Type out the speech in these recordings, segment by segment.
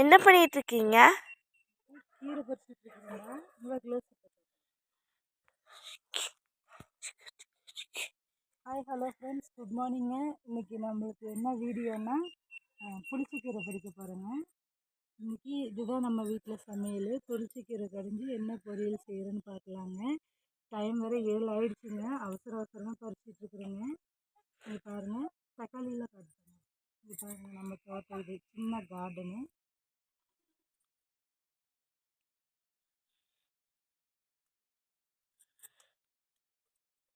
என்ன பண்ணிட்டு இருக்கீங்க? கீரை பறிச்சிட்டு இருக்கீங்களா? இவ்வளோ close. Hi hello friends, good morning. இன்றைக்கி நம்மளுக்கு என்ன வீடியோன்னா புளிச்சக்கீரை பறிக்க போகிறோங்க. இன்றைக்கி இதுதான் நம்ம வீட்டில் சமையல். புளிச்சக்கீரை கடைஞ்சி என்ன பொரியல் செய்கிறேன்னு பார்க்கலாங்க. டைம் வேறு 7 ஆகிடுச்சுங்க. அவசர அவசரமாக பறிச்சிட்ருக்குறேங்க. இது பாருங்கள், தக்காளியில் பறிச்சுங்க. இது பாருங்கள், நம்ம தோட்டம், இது சின்ன கார்டனு.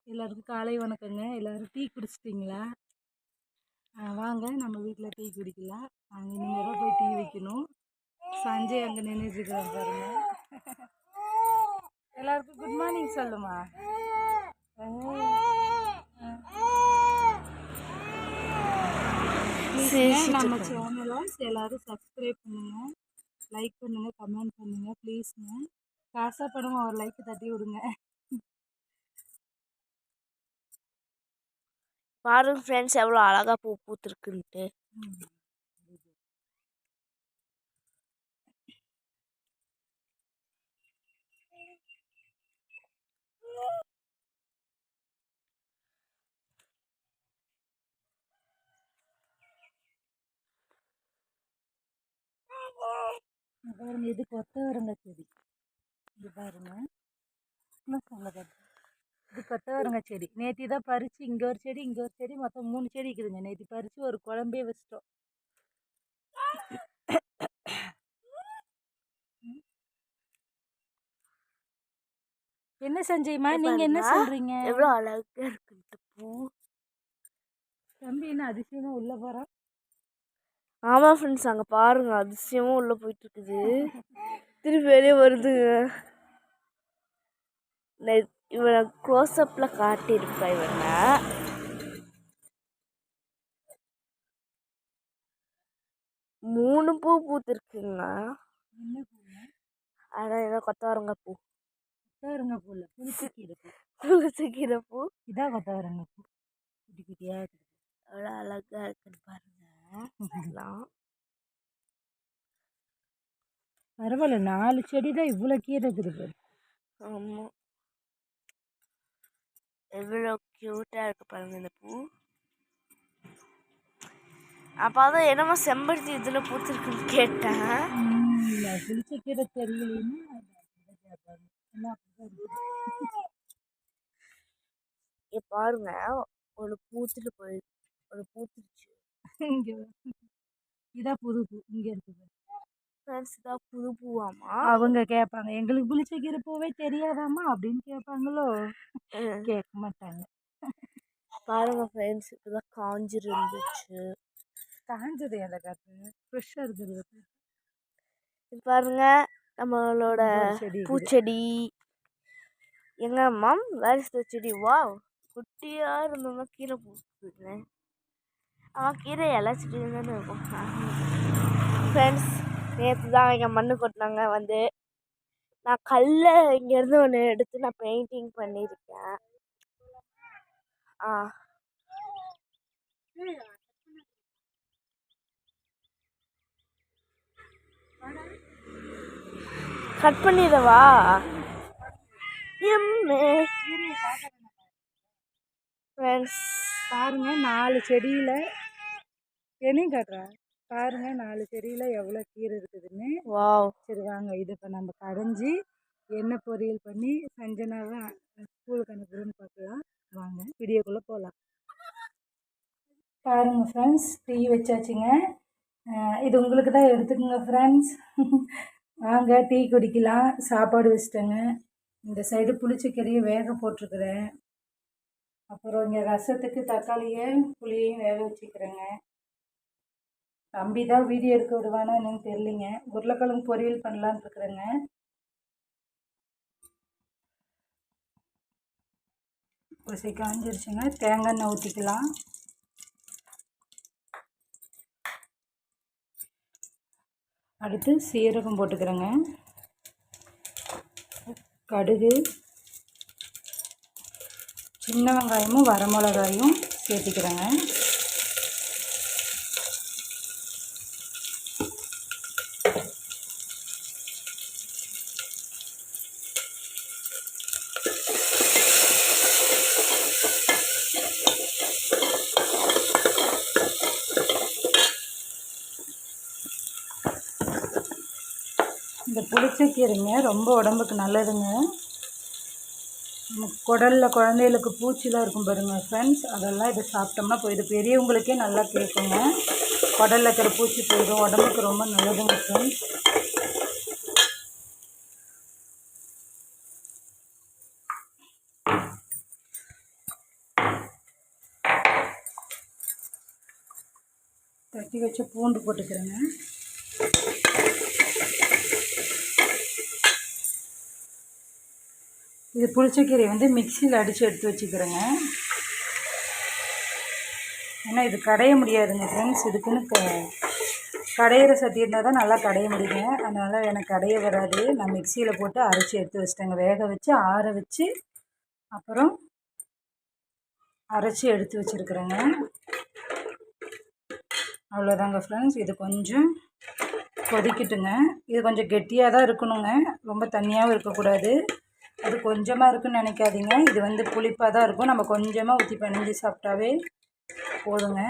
எல்லோருக்கும் காலை வணக்கங்க. எல்லோரும் டீ குடிச்சிட்டிங்களா? வாங்க நம்ம வீட்டில் டீ குடிக்கலாம். நாங்கள் இனிமேல் தான் போய் டீ வைக்கணும். சஞ்சய் அங்கே நின்றுட்டுருக்குறோம் பாருங்க. எல்லாருக்கும் குட் மார்னிங் சொல்லுமா. நம்ம சேனலை எல்லோரும் சப்ஸ்கிரைப் பண்ணுங்கள், லைக் பண்ணுங்கள், கமெண்ட் பண்ணுங்கள் ப்ளீஸுங்க. காசாப்படமாக ஒரு லைக் தட்டி விடுங்க. பாருங்க ஃப்ரெண்ட்ஸ், எவ்வளோ அழகாக பூ பூத்துருக்குன்ட்டு. பாருங்க, இது கொத்தவரங்க செடி. இது பாருங்க, இது கொத்தவரங்க செடி. நேற்று தான் பறித்து இங்கே ஒரு செடி, இங்கே ஒரு செடி, மொத்தம் 3 செடி இருக்குதுங்க. நேற்று பறித்து ஒரு குழம்பே வச்சிட்டோம். என்ன செஞ்சீமா? நீங்கள் என்ன சொல்கிறீங்க? எவ்வளோ அழகாக இருக்குன்ட்டு பூ. தம்பி என்ன அதிசயமாக உள்ளே போகிறான்? ஆமாம் ஃப்ரெண்ட்ஸ், அங்கே பாருங்க, அதிசயமும் உள்ளே போயிட்டுருக்குது. திருப்பி வெளியே வருதுங்க. இவனை க்ளோஸ்அப்பில் காட்டியிருப்பேன். இவனை 3 பூ பூத்துருக்குங்க. அதான் ஏதோ கொத்தவரங்க பூ. கொத்தவரங்க பூ இல்லை, புளிச்சக்கீரை பூ. புளிச்சக்கீரை பூ இதான் கொத்தவரங்க பூ. குட்டி குட்டியாக இருக்குது. எவ்வளோ அழகாக இருக்குன்னு பாருங்க. பரவாயில்ல, 4 செடி தான் இவ்வளோ கீரை இருக்குது. ஆமாம், எவ்வளோ க்யூட்டாக இருக்கு பாருங்க இந்த பூ. அப்போ தான் என்னமோ செம்பருத்தி இதில் பூத்துருக்குன்னு கேட்டேன். இல்லை, புளிச்சக்கீரை தெரியலன்னு பாருங்க, ஒரு பூத்துட்டு போயிருக்கு, ஒரு பூத்துருச்சு. இங்கே இதான் புது பூ இங்கே இருக்குது. தான் புது பூவாமா? அவங்க கேட்பாங்க, எங்களுக்கு புளிச்சக்கீரை பூவே தெரியாதாம்மா அப்படின்னு கேட்பாங்களோ? கேட்க மாட்டாங்க. பாருங்க ஃப்ரெண்ட்ஸ், இப்போதான் காஞ்சிருந்துச்சு. காஞ்சது எதை காட்டு, ஃப்ரெஷ்ஷாக இருக்குது. இது பாருங்க, நம்மளோட பூச்செடி. எங்க மாம், வேர் இஸ் த செடி? வாவ், குட்டியாக இருந்தோம்னா கீரை பூத்துங்க. கீரை எல்லா செடியும் தானே இருக்கும். ஃப்ரெண்ட்ஸ், நேற்று தான் எங்கள் மண்ணு கொட்டினாங்க. வந்து நான் கல்லை இங்கேருந்து ஒன்று எடுத்து நான் பெயிண்டிங் பண்ணியிருக்கேன். கட் பண்ணிடவா? ஃப்ரெண்ட்ஸ் பாருங்க, 4 செடியில் என்னையும் காட்டுறா. பாருங்க, 4 செடியில் எவ்வளோ கீரை இருக்குதுன்னு. வாவ். சரி வாங்க, இதை இப்போ நம்ம கடைஞ்சி என்ன பொரியல் பண்ணி சஞ்சனாவை ஸ்கூலுக்கு அனுப்புறோன்னு பார்க்கலாம். வாங்க வீடியோக்குள்ளே போகலாம். பாருங்கள் ஃப்ரெண்ட்ஸ், டீ வச்சாச்சுங்க. இது உங்களுக்கு தான், எடுத்துக்கோங்க ஃப்ரெண்ட்ஸ். வாங்க டீ குடிக்கலாம். சாப்பாடு வச்சுட்டேங்க. இந்த சைடு புளிச்சக்கீரையை வேக போட்டிருக்குறேன். அப்புறம் இங்கே ரசத்துக்கு தக்காளியும் புளியையும் வேக வச்சுக்கிறேங்க. தம்பி தான் வீடியோ எடுக்க விடுவானா என்னன்னு தெரியலிங்க. உருளைக்கிழங்கு பொரியல் பண்ணலான்னு இருக்கிறேங்க. கொசை காஞ்சிருச்சுங்க. தேங்காய் எண்ணெய் ஊற்றிக்கலாம். அடுத்து சீரகம் போட்டுக்கிறேங்க. கடுகு, சின்ன வெங்காயமும் வரமிளகாயும் சேர்த்துக்கிறேங்க. இந்த புளிச்சக்கீரைங்க ரொம்ப உடம்புக்கு நல்லதுங்க. குடலில் குழந்தைகளுக்கு பூச்சிலாம் இருக்கும் பாருங்கள் ஃப்ரெண்ட்ஸ், அதெல்லாம் இதை சாப்பிட்டோம்னா போயிடும். பெரியவங்களுக்கே நல்லா கேட்குங்க. குடலில் இருக்கிற பூச்சி போயிடும். உடம்புக்கு ரொம்ப நல்லதுங்க ஃப்ரெண்ட்ஸ். தட்டி வச்ச பூண்டு போட்டுக்கிறேங்க. இது புளிச்சக்கீரை வந்து மிக்சியில் அடித்து எடுத்து வச்சுக்கிறேங்க. ஏன்னா இது கடைய முடியாதுங்க ஃப்ரெண்ட்ஸ். இதுக்குன்னு கடையிற சட்டி இருந்தால் தான் நல்லா கடைய முடியுங்க. அதனால் எனக்கு கடைய வராது. நான் மிக்சியில் போட்டு அரைச்சி எடுத்து வச்சிட்டேங்க. வேக வச்சு ஆற வச்சு அப்புறம் அரைச்சி எடுத்து வச்சுருக்குறேங்க. அவ்வளோதாங்க ஃப்ரெண்ட்ஸ். இது கொஞ்சம் கொதிக்கட்டுங்க. இது கொஞ்சம் கெட்டியாக தான் இருக்கணுங்க, ரொம்ப தண்ணியாகவும் இருக்கக்கூடாது. அது கொஞ்சமாக இருக்குன்னு நினைக்காதீங்க. இது வந்து புளிப்பாக தான் இருக்கும். நம்ம கொஞ்சமாக ஊற்றி பிணைஞ்சி சாப்பிட்டாவே போதுங்க.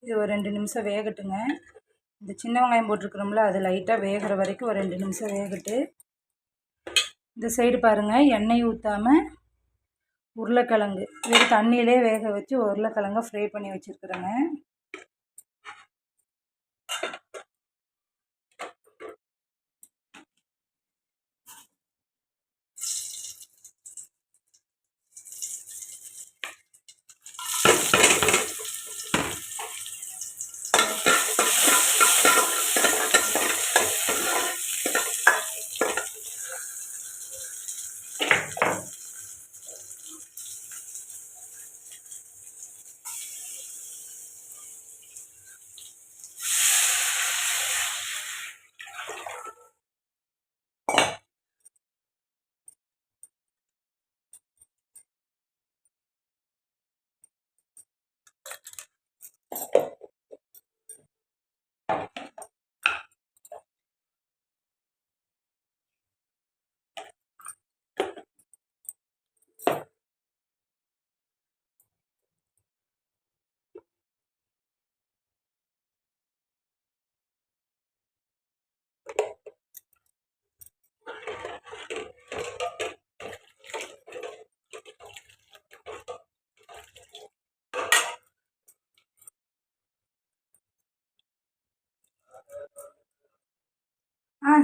இது ஒரு 2 நிமிஷம் வேகட்டுங்க. இந்த சின்ன வெங்காயம் போட்டிருக்கிறோம்ல, அது லைட்டாக வேகிற வரைக்கும் ஒரு 2 நிமிஷம் வேகட்டு. இந்த சைடு பாருங்கள், எண்ணெய் ஊற்றாமல் உருளைக்கிழங்கு வெறும் தண்ணியிலே வேக வச்சு உருளைக்கிழங்க ஃப்ரை பண்ணி வச்சுருக்குறேங்க.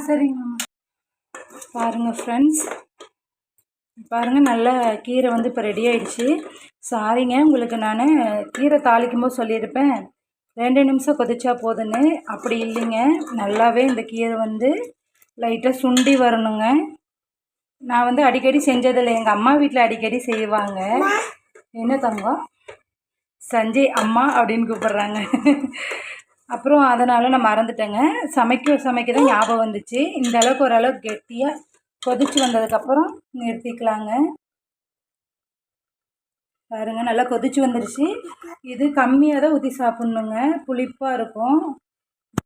சரிங்க. பாருங்கள் ஃப்ரெண்ட்ஸ், பாருங்கள் நல்ல கீரை வந்து இப்போ ரெடி ஆகிடுச்சு. சாரிங்க, உங்களுக்கு நான் கீரை தாளிக்கும் போது சொல்லியிருப்பேன் 2 நிமிஷம் கொதிச்சா போதுன்னு. அப்படி இல்லைங்க, நல்லாவே இந்த கீரை வந்து லைட்டாக சுண்டி வரணுங்க. நான் வந்து அடிக்கடி செஞ்சதில்லை, எங்கள் அம்மா வீட்டில் அடிக்கடி செய்வாங்க. என்ன தங்கம்? சஞ்சய் அம்மா அப்படின்னு கூப்பிட்றாங்க. அப்புறம் அதனால் நான் மறந்துட்டேங்க. சமைக்க தான் ஞாபகம் வந்துச்சு. இந்த அளவுக்கு ஓரளவுக்கு கெட்டியாக கொதிச்சு வந்ததுக்கப்புறம் நிறுத்திக்கலாங்க. பாருங்கள், நல்லா கொதிச்சு வந்துடுச்சு. இது கம்மியாக தான் ஊற்றி சாப்பிட்ணுங்க, புளிப்பாக இருக்கும்.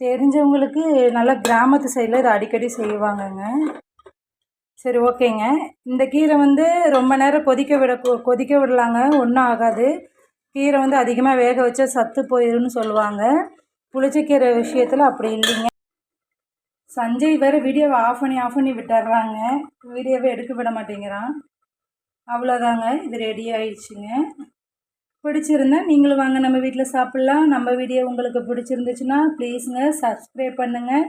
தெரிஞ்சவங்களுக்கு நல்லா கிராமத்து சைடில் இதை அடிக்கடி செய்வாங்கங்க. சரி, ஓகேங்க. இந்த கீரை வந்து ரொம்ப நேரம் கொதிக்க விடலாங்க, ஒன்றும் ஆகாது. கீரை வந்து அதிகமாக வேக வச்சா சத்து போயிடும்னு சொல்லுவாங்க. புளிச்சக்கீரை விஷயத்தில் அப்படி இல்லைங்க. சஞ்சய் வேறு வீடியோவை ஆஃப் பண்ணி விட்டுறாங்க. வீடியோவை எடுக்க விட மாட்டேங்கிறான். அவ்வளோதாங்க, இது ரெடி ஆயிடுச்சுங்க. பிடிச்சிருந்தா நீங்களும் வாங்க, நம்ம வீட்டில் சாப்பிட்லாம். நம்ம வீடியோ உங்களுக்கு பிடிச்சிருந்துச்சுன்னா ப்ளீஸுங்க சப்ஸ்கிரைப் பண்ணுங்கள்,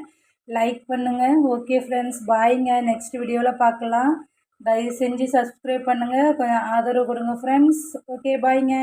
லைக் பண்ணுங்கள். ஓகே ஃப்ரெண்ட்ஸ், பாய்ங்க. நெக்ஸ்ட் வீடியோவில் பார்க்கலாம். தயவு செஞ்சு சப்ஸ்கிரைப் பண்ணுங்கள், கொஞ்சம் ஆதரவு கொடுங்க ஃப்ரெண்ட்ஸ். ஓகே, பாய்ங்க.